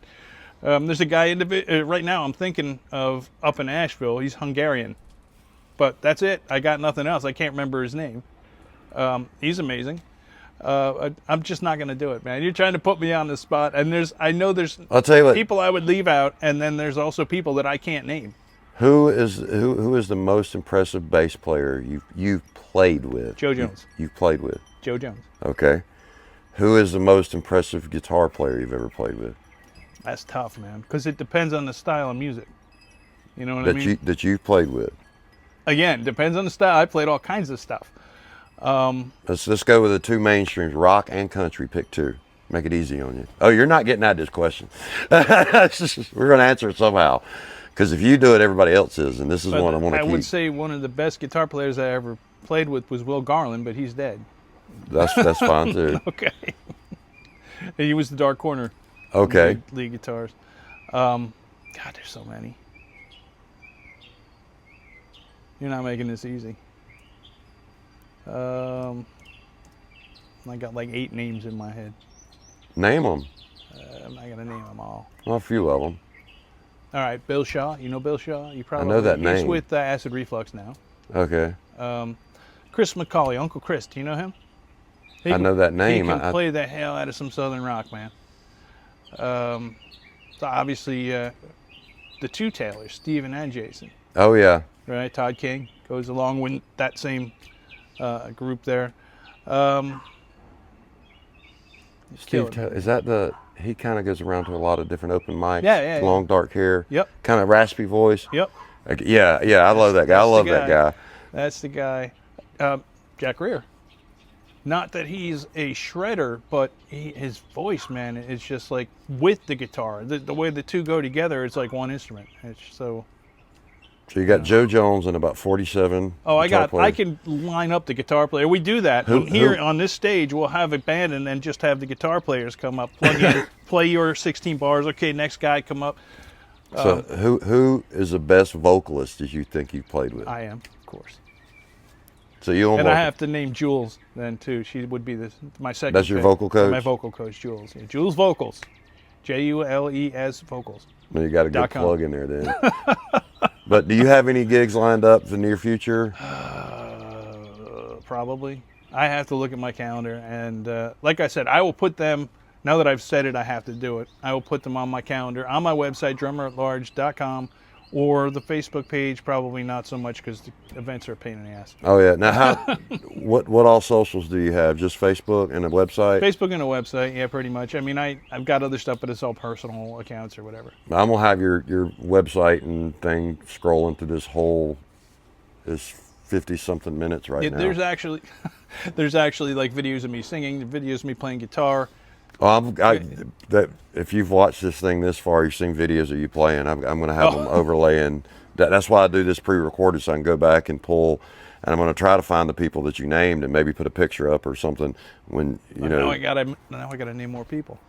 S2: There's a guy right now I'm thinking of up in Asheville. He's Hungarian, but that's it. I got nothing else. I can't remember his name. He's amazing. I'm just not going to do it, man. You're trying to put me on the spot, and I know there's
S1: I'll tell you what,
S2: people I would leave out, and then there's also people that I can't name.
S1: Who is the most impressive bass player you've played with?
S2: Joe Jones.
S1: You've played with.
S2: Joe Jones.
S1: Okay. Who is the most impressive guitar player you've ever played with?
S2: That's tough, man, because it depends on the style of music. You know what I mean?
S1: That you've played with.
S2: Again, depends on the style. I played all kinds of stuff.
S1: Let's go with the two mainstreams, rock and country. Pick two. Make it easy on you. Oh, you're not getting out of this question. We're going to answer it somehow. Because if you do it, everybody else is, and this is one I want to keep.
S2: I would say one of the best guitar players I ever played with was Will Garland, but he's dead.
S1: That's fine too.
S2: Okay. He was the Dark Corner.
S1: Okay.
S2: Lead guitars. God, there's so many. You're not making this easy. I got like 8 names in my head.
S1: Name them.
S2: I'm not gonna name them all.
S1: Well, a few of them.
S2: All right, Bill Shaw. You know Bill Shaw? You probably
S1: I know that
S2: He's
S1: name.
S2: with Acid Reflux now.
S1: Okay.
S2: Chris McCauley, Uncle Chris. Do you know him?
S1: I know that name.
S2: He can play the hell out of some Southern rock, man. So obviously, the two Taylors, Steven and Jason.
S1: Oh yeah.
S2: Right, Todd King goes along with that same group there.
S1: Steve, is that he kind of goes around to a lot of different open mics.
S2: Yeah.
S1: Long dark hair.
S2: Yep.
S1: Kind of raspy voice.
S2: Yep.
S1: Yeah. I love that guy. I love that guy.
S2: That's the guy. Jack Rear. Not that he's a shredder, but his voice, man, it's just like with the guitar. The way the two go together, it's like one instrument. It's so.
S1: So you got Joe Jones and about 47.
S2: Oh, I
S1: players.
S2: can line up the guitar player. We do that. Here on this stage, we'll have a band and then just have the guitar players come up, plug in, play your 16 bars. Okay, next guy come up.
S1: So who is the best vocalist that you think you played with?
S2: I am, of course.
S1: So you
S2: and I have to name Jules then too. She would be my second.
S1: That's your
S2: pick.
S1: vocal coach?
S2: My vocal coach, Jules. Yeah, Jules Vocals. Jules Vocals.
S1: Well, you got a good plug in there then. But do you have any gigs lined up for the near future?
S2: Probably. I have to look at my calendar, and like I said, I will put them. Now that I've said it, I have to do it. I will put them on my calendar, on my website, drummeratlarge.com, or the Facebook page. Probably not so much because the events are a pain in the ass.
S1: Oh yeah. Now, what all socials do you have? Just Facebook and a website?
S2: Facebook and a website, yeah, pretty much. I mean, I've got other stuff, but it's all personal accounts or whatever.
S1: I'm gonna have your website and thing scrolling through this 50-something minutes right now.
S2: There's actually like videos of me singing, videos of me playing guitar.
S1: Oh, that if you've watched this thing this far, you've seen videos of you playing. I'm going to have them overlaying. That's why I do this pre-recorded, so I can go back and pull and I'm going to try to find the people that you named and maybe put a picture up or something when you know.
S2: Now I gotta name more people.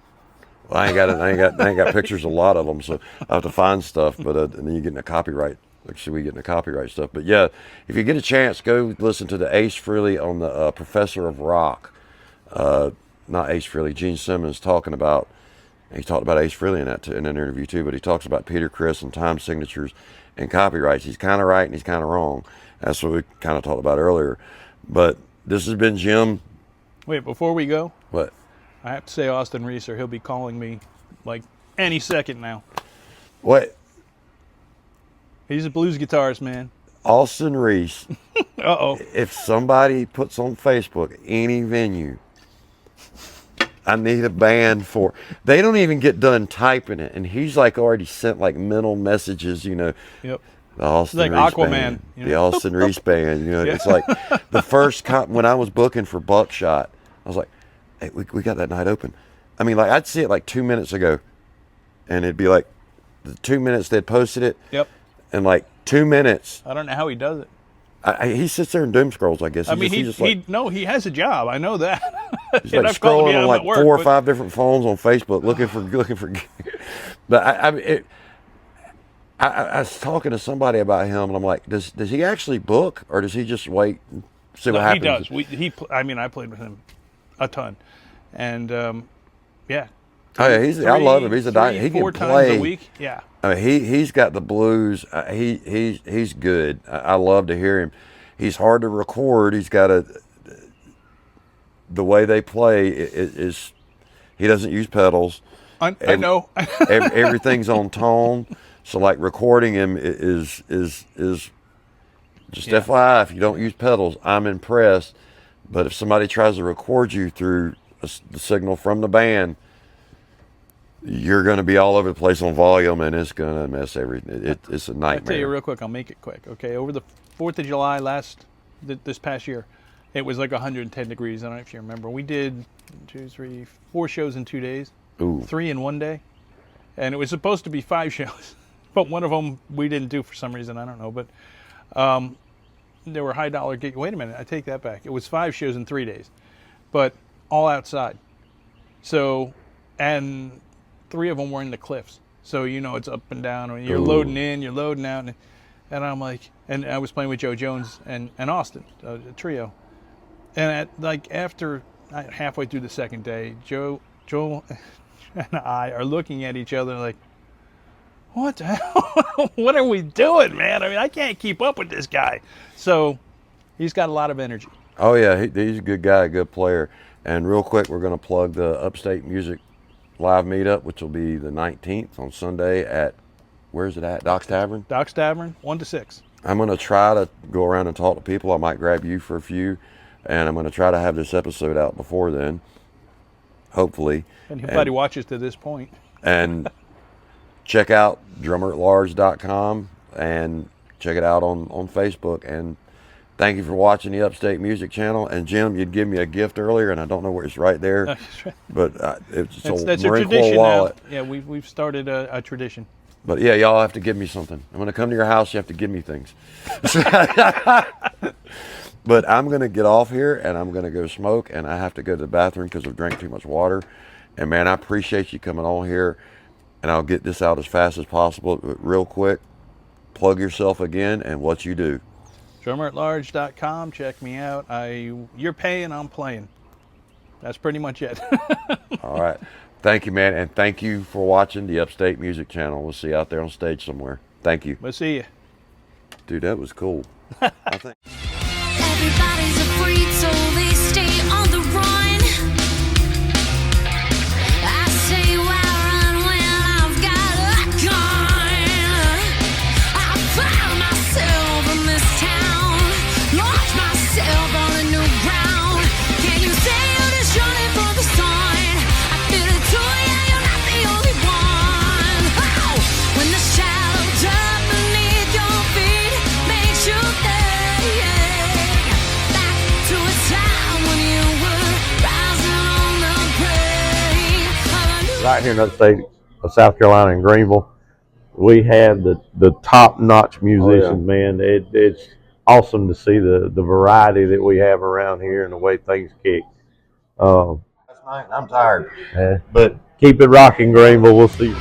S1: Well, I ain't got pictures of a lot of them, so I have to find stuff. But and then you get into copyright. Like, should we get into copyright stuff? But yeah, if you get a chance, go listen to the Ace Frehley on the Professor of Rock. Not Ace Frehley, Gene Simmons talking about. He talked about Ace Frehley in an interview too, but he talks about Peter Criss and time signatures and copyrights. He's kind of right and he's kind of wrong. That's what we kind of talked about earlier. But this has been Jim.
S2: Wait, before we go,
S1: What?
S2: I have to say Austin Reece, or he'll be calling me like any second now.
S1: What?
S2: He's a blues guitarist, man.
S1: Austin Reece.
S2: Uh-oh.
S1: If somebody puts on Facebook any venue, I need a band for. They don't even get done typing it, and he's like already sent like mental messages. You know,
S2: Yep.
S1: the Austin
S2: Like
S1: Reece
S2: Aquaman,
S1: band,
S2: you
S1: the
S2: know?
S1: Austin Reece band. You know,
S2: Yeah.
S1: it's like the first when I was booking for Buckshot, I was like, "Hey, we got that night open." I mean, like I'd see it like 2 minutes ago, and it'd be like the 2 minutes they'd posted it,
S2: Yep.
S1: and like 2 minutes.
S2: I don't know how he does it.
S1: He sits there and doom scrolls, I guess.
S2: I mean,
S1: he just like,
S2: he has a job. I know that.
S1: he's like scrolling on like 4 or 5 different phones on Facebook looking for. But I was talking to somebody about him, and I'm like, does he actually book, or does he just wait and see what happens?
S2: He does. I played with him a ton, and yeah.
S1: Oh yeah, I love him. He's a he can
S2: 4
S1: play.
S2: times a week. Yeah.
S1: I mean, he's got the blues. He's good. I love to hear him. He's hard to record. He's got the way they play is he doesn't use pedals.
S2: I know.
S1: Everything's on tone. So like recording him is just FYI. If you don't use pedals, I'm impressed. But if somebody tries to record you through the signal from the band, you're going to be all over the place on volume, and it's going to mess everything. It's a nightmare.
S2: I'll tell you real quick. I'll make it quick. Okay, over the 4th of July this past year, it was like 110 degrees. I don't know if you remember. We did 2, 3, 4 shows in 2 days.
S1: Ooh.
S2: 3 in 1 day, and it was supposed to be 5 shows, but one of them we didn't do for some reason. I don't know, but there were high dollar gigs. Wait a minute, I take that back. It was 5 shows in 3 days, but all outside. So, and 3 of them were in the cliffs. So, you know, it's up and down, and you're loading in, you're loading out. And I'm like, and I was playing with Joe Jones and Austin, a trio. And after halfway through the second day, Joe and I are looking at each other like, what the hell? What are we doing, man? I mean, I can't keep up with this guy. So he's got a lot of energy.
S1: Oh yeah, he's a good guy, a good player. And real quick, we're going to plug the Upstate Music live meetup, which will be the 19th on Sunday at, where's it at? Doc's Tavern?
S2: Doc's Tavern, 1 to 6.
S1: I'm going to try to go around and talk to people. I might grab you for a few, and I'm going to try to have this episode out before then, hopefully.
S2: Anybody watches to this point.
S1: And check out drummeratlarge.com and check it out on Facebook. And thank you for watching the Upstate Music Channel. And Jim, you'd give me a gift earlier, and I don't know where it's right there, but it's
S2: That's
S1: a
S2: a
S1: Marine Corps
S2: tradition
S1: wallet.
S2: now. Yeah, we've started a tradition.
S1: But yeah, y'all have to give me something. I'm going to come to your house. You have to give me things. But I'm going to get off here, and I'm going to go smoke, and I have to go to the bathroom because I've drank too much water. And man, I appreciate you coming on here, and I'll get this out as fast as possible. But real quick, plug yourself again and what you do.
S2: drummeratlarge.com. Check me out. You're paying, I'm playing. That's pretty much it.
S1: All right. Thank you, man. And thank you for watching the Upstate Music Channel. We'll see you out there on stage somewhere. Thank you.
S2: We'll see you.
S1: Dude, that was cool. I think.
S4: Everybody's afraid, so they stay on the run. I say why run when I've got a gun. I found myself in this town, launched myself on a new ground. Can you say you're just running for the sun? I feel it too, yeah, you're not the only one. Oh, when the shadow turns beneath your feet makes you think.
S5: Right here in Upstate of South Carolina in Greenville, we have the top-notch musicians, man. awesome to see the variety that we have around here and the way things kick.
S1: Last night, I'm tired.
S5: But keep it rocking, Greenville. We'll see you.